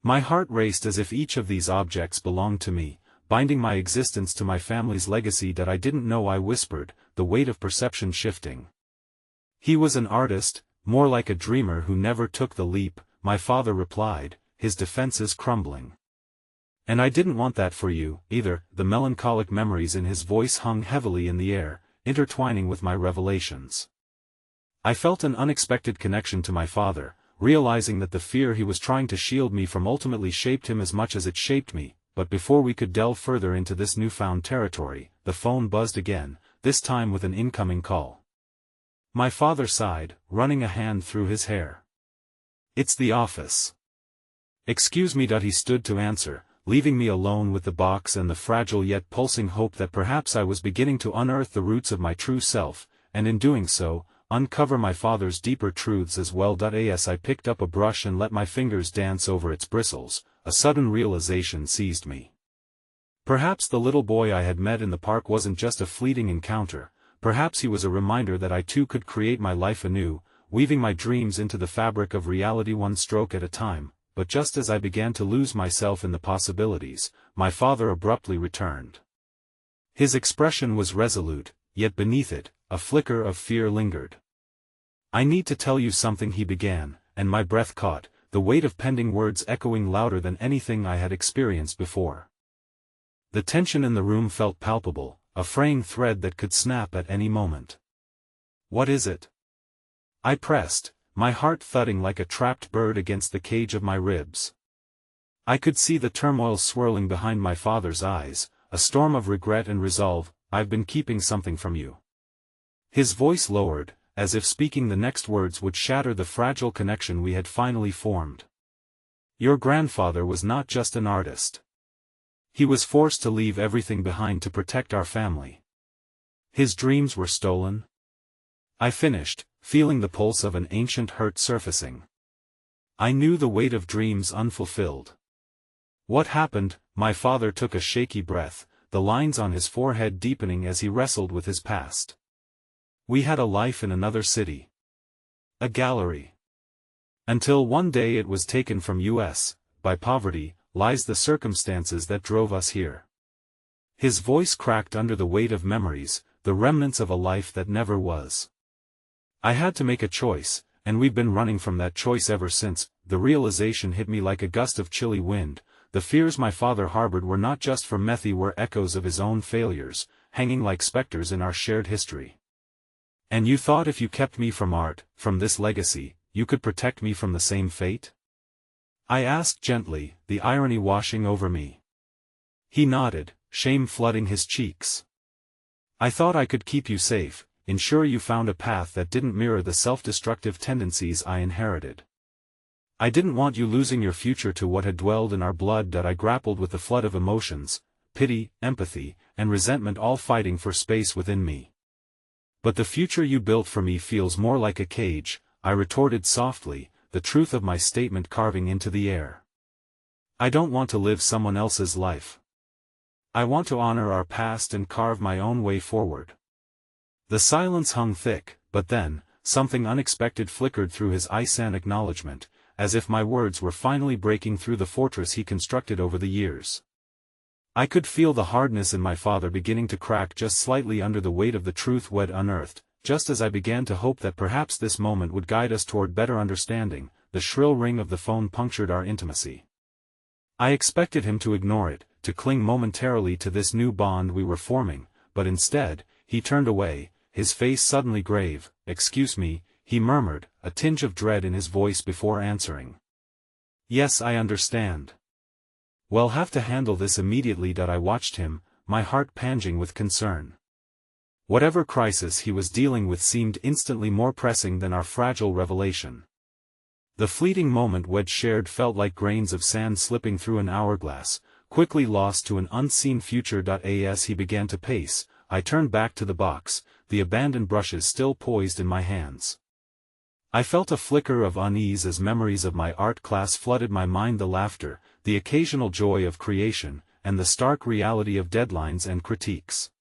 My heart raced as if each of these objects belonged to me, binding my existence to my family's legacy. "I didn't know," I whispered, the weight of perception shifting. "He was an artist, more like a dreamer who never took the leap," my father replied, his defenses crumbling. "And I didn't want that for you, either." The melancholic memories in his voice hung heavily in the air, intertwining with my revelations. I felt an unexpected connection to my father, realizing that the fear he was trying to shield me from ultimately shaped him as much as it shaped me. But before we could delve further into this newfound territory, the phone buzzed again, this time with an incoming call. My father sighed, running a hand through his hair. "It's the office." "Excuse me." He stood to answer, leaving me alone with the box and the fragile yet pulsing hope that perhaps I was beginning to unearth the roots of my true self, and in doing so, uncover my father's deeper truths as well. As I picked up a brush and let my fingers dance over its bristles, a sudden realization seized me. Perhaps the little boy I had met in the park wasn't just a fleeting encounter, perhaps he was a reminder that I too could create my life anew, weaving my dreams into the fabric of reality one stroke at a time. But just as I began to lose myself in the possibilities, my father abruptly returned. His expression was resolute, yet beneath it, a flicker of fear lingered. "I need to tell you something," he began, and my breath caught, the weight of pending words echoing louder than anything I had experienced before. The tension in the room felt palpable, a fraying thread that could snap at any moment. "What is it?" I pressed, my heart thudding like a trapped bird against the cage of my ribs. I could see the turmoil swirling behind my father's eyes, a storm of regret and resolve. "I've been keeping something from you." His voice lowered, as if speaking the next words would shatter the fragile connection we had finally formed. "Your grandfather was not just an artist. He was forced to leave everything behind to protect our family. His dreams were stolen." I finished, feeling the pulse of an ancient hurt surfacing. I knew the weight of dreams unfulfilled. "What happened?" My father took a shaky breath, the lines on his forehead deepening as he wrestled with his past. We had a life in another city. A gallery. Until one day it was taken from us, by poverty, lies the circumstances that drove us here. His voice cracked under the weight of memories, the remnants of a life that never was. I had to make a choice, and we've been running from that choice ever since. The realization hit me like a gust of chilly wind. The fears my father harbored were not just for Methy, were echoes of his own failures, hanging like specters in our shared history. And you thought if you kept me from art, from this legacy, you could protect me from the same fate? I asked gently, the irony washing over me. He nodded, shame flooding his cheeks. I thought I could keep you safe, ensure you found a path that didn't mirror the self-destructive tendencies I inherited. I didn't want you losing your future to what had dwelled in our blood. That I grappled with the flood of emotions, pity, empathy, and resentment all fighting for space within me. But the future you built for me feels more like a cage, I retorted softly, the truth of my statement carving into the air. I don't want to live someone else's life. I want to honor our past and carve my own way forward. The silence hung thick, but then, something unexpected flickered through his eyes, an acknowledgement, as if my words were finally breaking through the fortress he constructed over the years. I could feel the hardness in my father beginning to crack just slightly under the weight of the truth we'd unearthed. Just as I began to hope that perhaps this moment would guide us toward better understanding, the shrill ring of the phone punctured our intimacy. I expected him to ignore it, to cling momentarily to this new bond we were forming, but instead, he turned away, his face suddenly grave. "Excuse me," he murmured, a tinge of dread in his voice before answering. "Yes, I understand. We'll have to handle this immediately." I watched him, my heart panting with concern. Whatever crisis he was dealing with seemed instantly more pressing than our fragile revelation. The fleeting moment we'd shared felt like grains of sand slipping through an hourglass, quickly lost to an unseen future. As he began to pace, I turned back to the box, the abandoned brushes still poised in my hands. I felt a flicker of unease as memories of my art class flooded my mind, the laughter, the occasional joy of creation, and the stark reality of deadlines and critiques.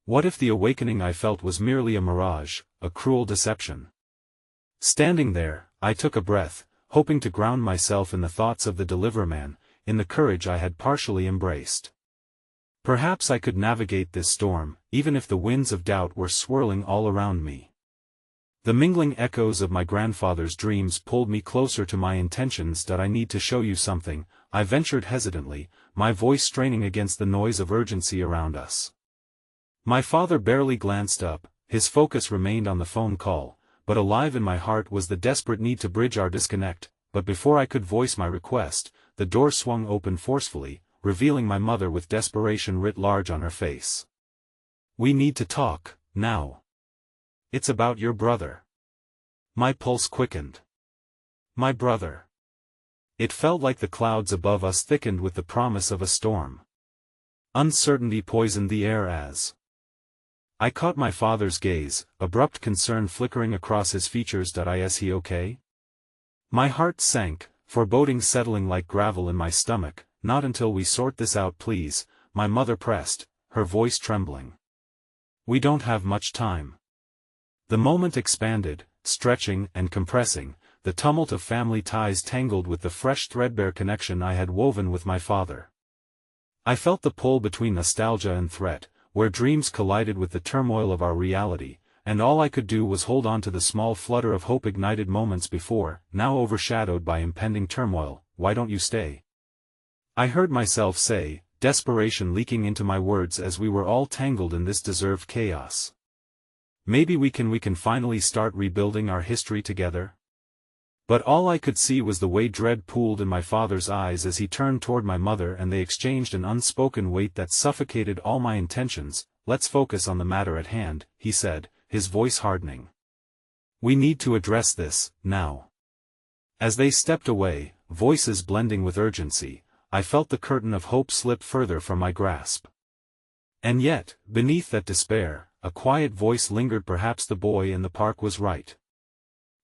What if the awakening I felt was merely a mirage, a cruel deception? Standing there, I took a breath, hoping to ground myself in the thoughts of the Deliverman, in the courage I had partially embraced. Perhaps I could navigate this storm, even if the winds of doubt were swirling all around me. The mingling echoes of my grandfather's dreams pulled me closer to my intentions. "I need to show you something," I ventured hesitantly, my voice straining against the noise of urgency around us. My father barely glanced up, his focus remained on the phone call, but alive in my heart was the desperate need to bridge our disconnect. But before I could voice my request, the door swung open forcefully, revealing my mother with desperation writ large on her face. "We need to talk, now. It's about your brother." My pulse quickened. My brother. It felt like the clouds above us thickened with the promise of a storm. Uncertainty poisoned the air as I caught my father's gaze, abrupt concern flickering across his features. "Is he okay?" My heart sank, foreboding settling like gravel in my stomach. "Not until we sort this out, please," my mother pressed, her voice trembling. "We don't have much time." The moment expanded, stretching and compressing, the tumult of family ties tangled with the fresh threadbare connection I had woven with my father. I felt the pull between nostalgia and threat, where dreams collided with the turmoil of our reality, and all I could do was hold on to the small flutter of hope ignited moments before, now overshadowed by impending turmoil. "Why don't you stay?" I heard myself say, desperation leaking into my words as we were all tangled in this deserved chaos. "Maybe we can finally start rebuilding our history together?" But all I could see was the way dread pooled in my father's eyes as he turned toward my mother, and they exchanged an unspoken weight that suffocated all my intentions. "Let's focus on the matter at hand," he said, his voice hardening. "We need to address this, now." As they stepped away, voices blending with urgency, I felt the curtain of hope slip further from my grasp. And yet, beneath that despair, a quiet voice lingered. Perhaps the boy in the park was right.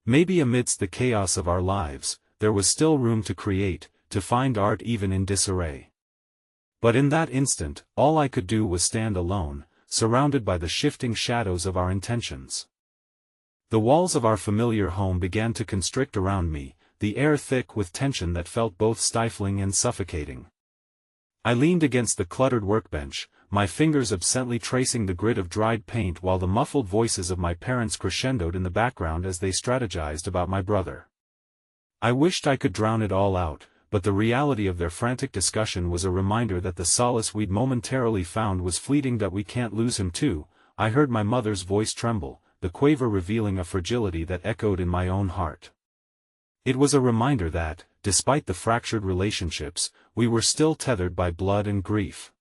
Maybe amidst the chaos of our lives, there was still room to create, to find art even in disarray. But in that instant, all I could do was stand alone, surrounded by the shifting shadows of our intentions. The walls of our familiar home began to constrict around me, the air thick with tension that felt both stifling and suffocating. I leaned against the cluttered workbench, my fingers absently tracing the grid of dried paint while the muffled voices of my parents crescendoed in the background as they strategized about my brother. I wished I could drown it all out, but the reality of their frantic discussion was a reminder that the solace we'd momentarily found was fleeting, that we can't lose him too. I heard my mother's voice tremble, the quaver revealing a fragility that echoed in my own heart. It was a reminder that, despite the fractured relationships, we were still tethered by blood and grief.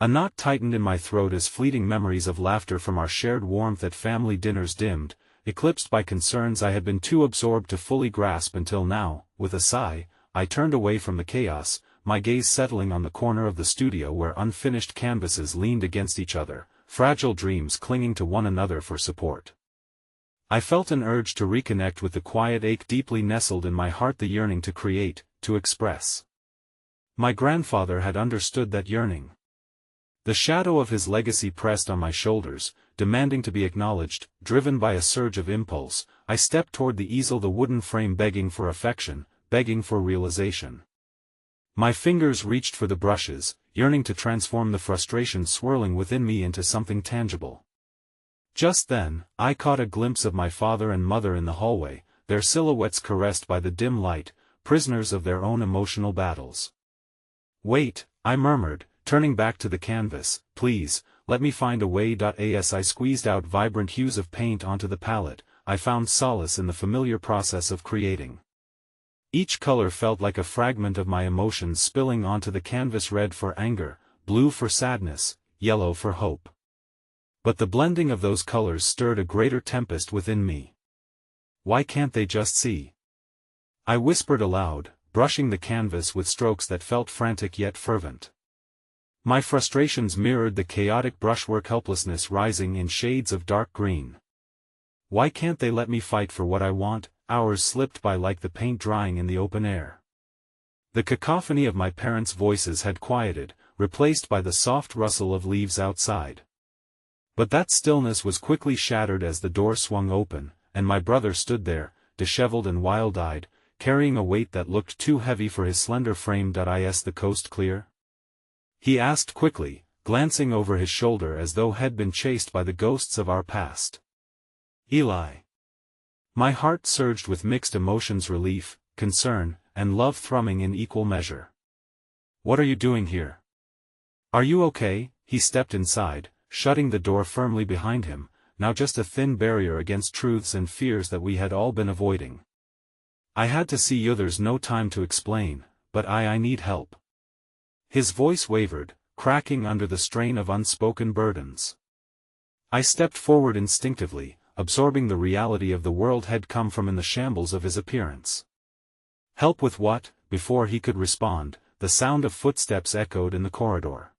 A knot tightened in my throat as fleeting memories of laughter from our shared warmth at family dinners dimmed, eclipsed by concerns I had been too absorbed to fully grasp until now. With a sigh, I turned away from the chaos, my gaze settling on the corner of the studio where unfinished canvases leaned against each other, fragile dreams clinging to one another for support. I felt an urge to reconnect with the quiet ache deeply nestled in my heart, the yearning to create, to express. My grandfather had understood that yearning. The shadow of his legacy pressed on my shoulders, demanding to be acknowledged. Driven by a surge of impulse, I stepped toward the easel, the wooden frame, begging for affection, begging for realization. My fingers reached for the brushes, yearning to transform the frustration swirling within me into something tangible. Just then, I caught a glimpse of my father and mother in the hallway, their silhouettes caressed by the dim light, prisoners of their own emotional battles. "Wait," I murmured, turning back to the canvas, "please, let me find a way." As I squeezed out vibrant hues of paint onto the palette, I found solace in the familiar process of creating. Each color felt like a fragment of my emotions spilling onto the canvas, red for anger, blue for sadness, yellow for hope. But the blending of those colors stirred a greater tempest within me. "Why can't they just see?" I whispered aloud, brushing the canvas with strokes that felt frantic yet fervent. My frustrations mirrored the chaotic brushwork, helplessness rising in shades of dark green. "Why can't they let me fight for what I want?" Hours slipped by like the paint drying in the open air. The cacophony of my parents' voices had quieted, replaced by the soft rustle of leaves outside. But that stillness was quickly shattered as the door swung open, and my brother stood there, disheveled and wild-eyed, carrying a weight that looked too heavy for his slender frame. "Is the coast clear?" he asked quickly, glancing over his shoulder as though he'd been chased by the ghosts of our past. "Eli." My heart surged with mixed emotions, relief, concern, and love thrumming in equal measure. "What are you doing here? Are you okay?" He stepped inside, shutting the door firmly behind him, now just a thin barrier against truths and fears that we had all been avoiding. "I had to see you. There's no time to explain, but I need help." His voice wavered, cracking under the strain of unspoken burdens. I stepped forward instinctively, absorbing the reality of the world had come from in the shambles of his appearance. "Help with what?" Before he could respond, the sound of footsteps echoed in the corridor.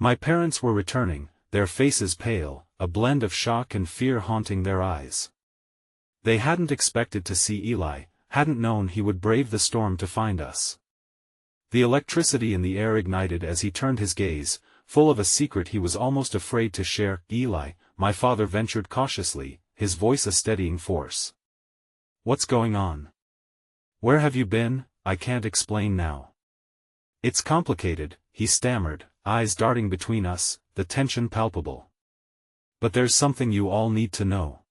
My parents were returning, their faces pale, a blend of shock and fear haunting their eyes. They hadn't expected to see Eli, hadn't known he would brave the storm to find us. The electricity in the air ignited as he turned his gaze, full of a secret he was almost afraid to share. "Eli," my father ventured cautiously, his voice a steadying force. "What's going on? Where have you been?" "I can't explain now. It's complicated," he stammered, eyes darting between us, the tension palpable. "But there's something you all need to know.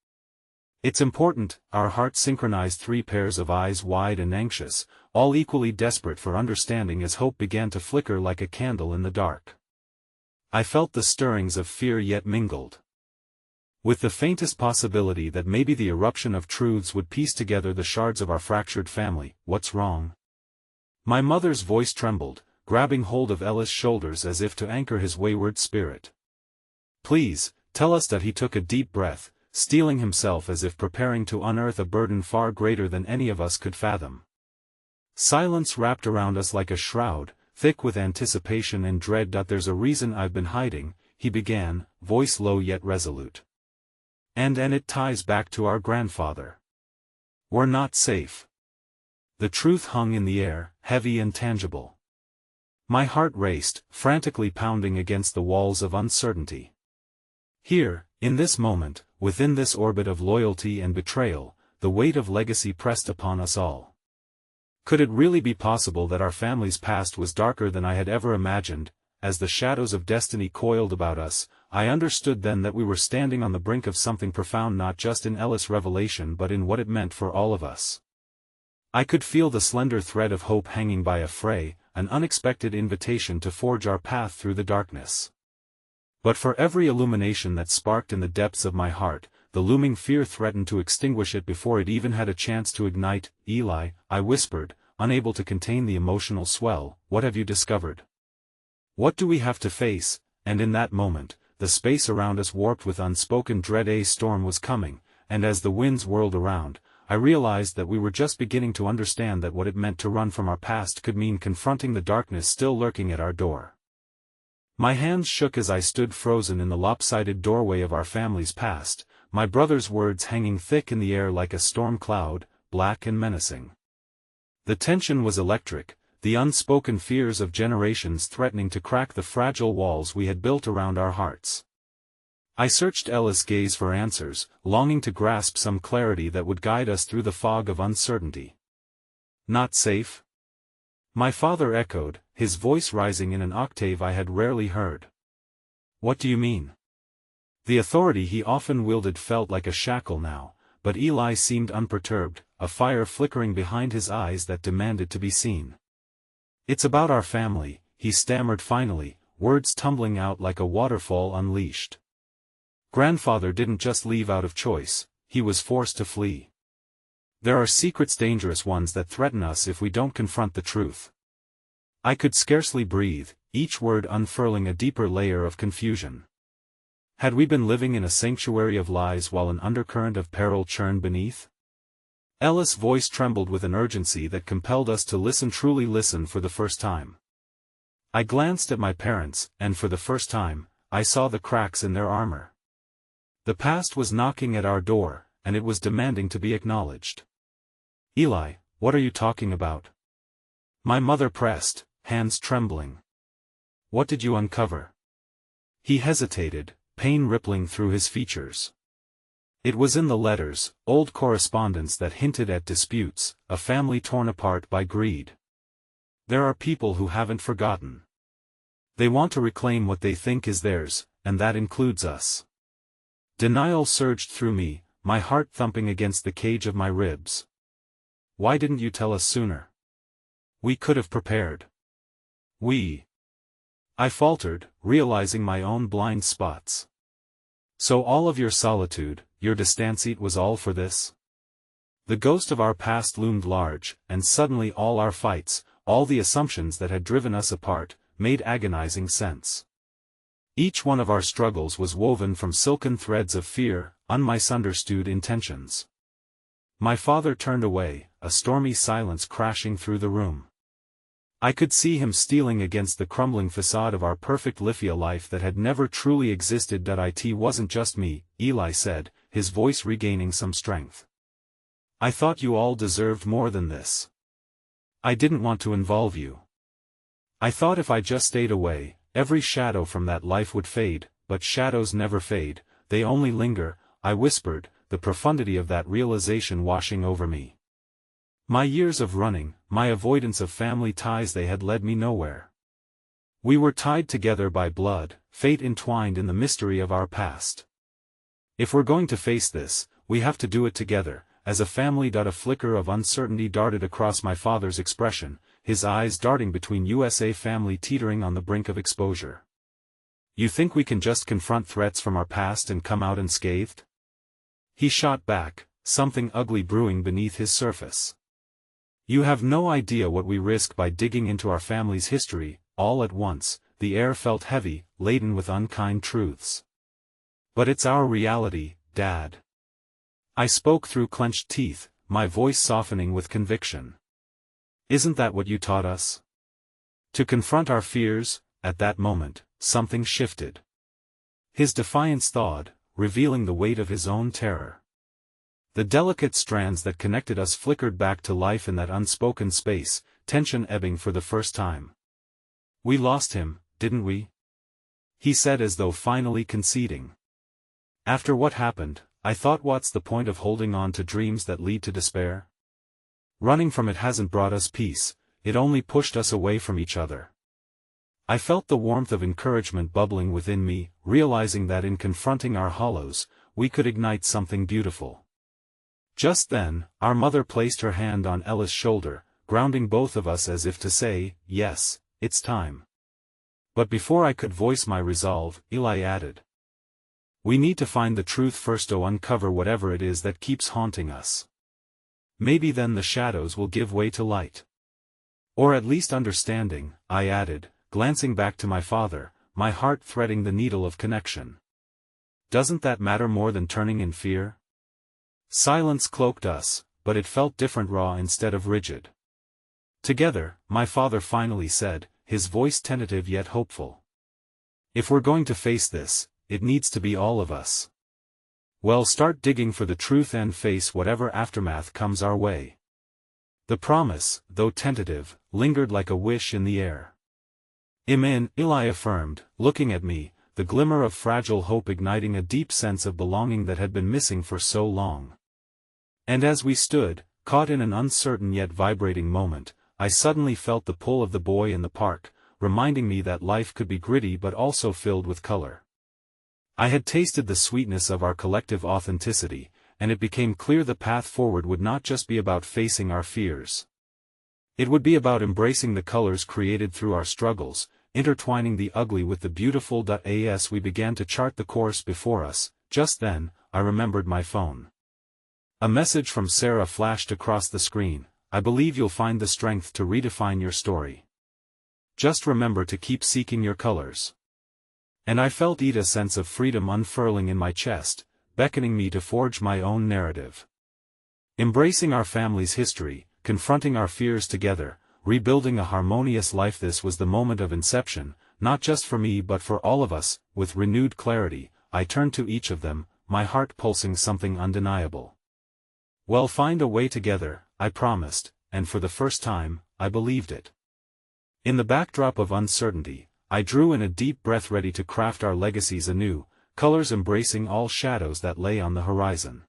It's important." Our hearts synchronized, three pairs of eyes wide and anxious, all equally desperate for understanding as hope began to flicker like a candle in the dark. I felt the stirrings of fear yet mingled with the faintest possibility that maybe the eruption of truths would piece together the shards of our fractured family. "What's wrong?" My mother's voice trembled, grabbing hold of Ellis' shoulders as if to anchor his wayward spirit. "Please, tell us." That he took a deep breath, steeling himself as if preparing to unearth a burden far greater than any of us could fathom. Silence wrapped around us like a shroud, thick with anticipation and dread. "There's a reason I've been hiding," he began, voice low yet resolute. And it ties back to our grandfather. We're not safe." The truth hung in the air, heavy and tangible. My heart raced, frantically pounding against the walls of uncertainty. Here, in this moment, within this orbit of loyalty and betrayal, the weight of legacy pressed upon us all. Could it really be possible that our family's past was darker than I had ever imagined? As the shadows of destiny coiled about us, I understood then that we were standing on the brink of something profound, not just in Ellis' revelation but in what it meant for all of us. I could feel the slender thread of hope hanging by a fray, an unexpected invitation to forge our path through the darkness. But for every illumination that sparked in the depths of my heart, the looming fear threatened to extinguish it before it even had a chance to ignite. "Eli," I whispered, unable to contain the emotional swell, "what have you discovered? What do we have to face?" And in that moment, the space around us warped with unspoken dread. A storm was coming, and as the winds whirled around, I realized that we were just beginning to understand that what it meant to run from our past could mean confronting the darkness still lurking at our door. My hands shook as I stood frozen in the lopsided doorway of our family's past, my brother's words hanging thick in the air like a storm cloud, black and menacing. The tension was electric, the unspoken fears of generations threatening to crack the fragile walls we had built around our hearts. I searched Ellis' gaze for answers, longing to grasp some clarity that would guide us through the fog of uncertainty. "Not safe?" my father echoed, his voice rising in an octave I had rarely heard. "What do you mean?" The authority he often wielded felt like a shackle now, but Eli seemed unperturbed, a fire flickering behind his eyes that demanded to be seen. "It's about our family," he stammered finally, words tumbling out like a waterfall unleashed. "Grandfather didn't just leave out of choice, he was forced to flee. There are secrets, dangerous ones, that threaten us if we don't confront the truth." I could scarcely breathe, each word unfurling a deeper layer of confusion. Had we been living in a sanctuary of lies while an undercurrent of peril churned beneath? Ellis' voice trembled with an urgency that compelled us to listen, truly listen, for the first time. I glanced at my parents, and for the first time, I saw the cracks in their armor. The past was knocking at our door, and it was demanding to be acknowledged. "Eli, what are you talking about?" my mother pressed, hands trembling. "What did you uncover?" He hesitated, pain rippling through his features. It was in the letters, old correspondence that hinted at disputes, a family torn apart by greed. There are people who haven't forgotten. They want to reclaim what they think is theirs, and that includes us. Denial surged through me, my heart thumping against the cage of my ribs. "Why didn't you tell us sooner? We could have prepared." I faltered, realizing my own blind spots. "So all of your solitude, your distanceit, was all for this?" The ghost of our past loomed large, and suddenly all our fights, all the assumptions that had driven us apart, made agonizing sense. Each one of our struggles was woven from silken threads of fear, unmisunderstood intentions. My father turned away, a stormy silence crashing through the room. I could see him steeling against the crumbling facade of our perfect Lithia life that had never truly existed. "It wasn't just me," Eli said, his voice regaining some strength. "I thought you all deserved more than this. I didn't want to involve you. I thought if I just stayed away, every shadow from that life would fade, but shadows never fade, they only linger," I whispered, the profundity of that realization washing over me. My years of running, my avoidance of family ties, they had led me nowhere. We were tied together by blood, fate entwined in the mystery of our past. If we're going to face this, we have to do it together, as a family. A flicker of uncertainty darted across my father's expression, his eyes darting between USA family teetering on the brink of exposure. "You think we can just confront threats from our past and come out unscathed?" He shot back, something ugly brewing beneath his surface. "You have no idea what we risk by digging into our family's history." All at once, the air felt heavy, laden with unkind truths. "But it's our reality, Dad." I spoke through clenched teeth, my voice softening with conviction. "Isn't that what you taught us? To confront our fears?" At that moment, something shifted. His defiance thawed, revealing the weight of his own terror. The delicate strands that connected us flickered back to life in that unspoken space, tension ebbing for the first time. We lost him, didn't we? He said as though finally conceding. After what happened, I thought, what's the point of holding on to dreams that lead to despair? Running from it hasn't brought us peace, it only pushed us away from each other. I felt the warmth of encouragement bubbling within me, realizing that in confronting our hollows, we could ignite something beautiful. Just then, our mother placed her hand on Ella's shoulder, grounding both of us as if to say, yes, it's time. But before I could voice my resolve, Eli added, we need to find the truth first to uncover whatever it is that keeps haunting us. Maybe then the shadows will give way to light. Or at least understanding, I added, glancing back to my father, my heart threading the needle of connection. Doesn't that matter more than turning in fear? Silence cloaked us, but it felt different, raw instead of rigid. Together, my father finally said, his voice tentative yet hopeful. If we're going to face this, it needs to be all of us. Well, start digging for the truth and face whatever aftermath comes our way. The promise, though tentative, lingered like a wish in the air. Amen, Eli affirmed, looking at me, the glimmer of fragile hope igniting a deep sense of belonging that had been missing for so long. And as we stood, caught in an uncertain yet vibrating moment, I suddenly felt the pull of the boy in the park, reminding me that life could be gritty but also filled with color. I had tasted the sweetness of our collective authenticity, and it became clear the path forward would not just be about facing our fears. It would be about embracing the colors created through our struggles, intertwining the ugly with the beautiful. As we began to chart the course before us, just then, I remembered my phone. A message from Sarah flashed across the screen. I believe you'll find the strength to redefine your story. Just remember to keep seeking your colors. And I felt a sense of freedom unfurling in my chest, beckoning me to forge my own narrative. Embracing our family's history, confronting our fears together, rebuilding a harmonious life. This was the moment of inception, not just for me but for all of us. With renewed clarity, I turned to each of them, my heart pulsing something undeniable. We'll find a way together, I promised, and for the first time, I believed it. In the backdrop of uncertainty, I drew in a deep breath, ready to craft our legacies anew, colors embracing all shadows that lay on the horizon.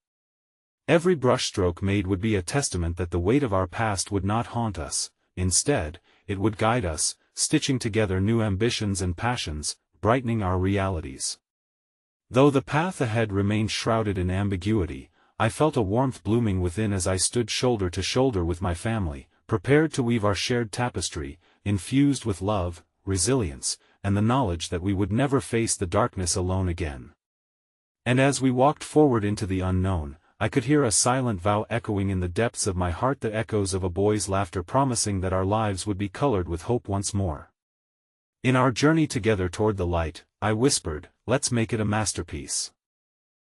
Every brushstroke made would be a testament that the weight of our past would not haunt us. Instead, it would guide us, stitching together new ambitions and passions, brightening our realities. Though the path ahead remained shrouded in ambiguity, I felt a warmth blooming within as I stood shoulder to shoulder with my family, prepared to weave our shared tapestry, infused with love, resilience, and the knowledge that we would never face the darkness alone again. And as we walked forward into the unknown, I could hear a silent vow echoing in the depths of my heart, the echoes of a boy's laughter promising that our lives would be colored with hope once more. In our journey together toward the light, I whispered, let's make it a masterpiece.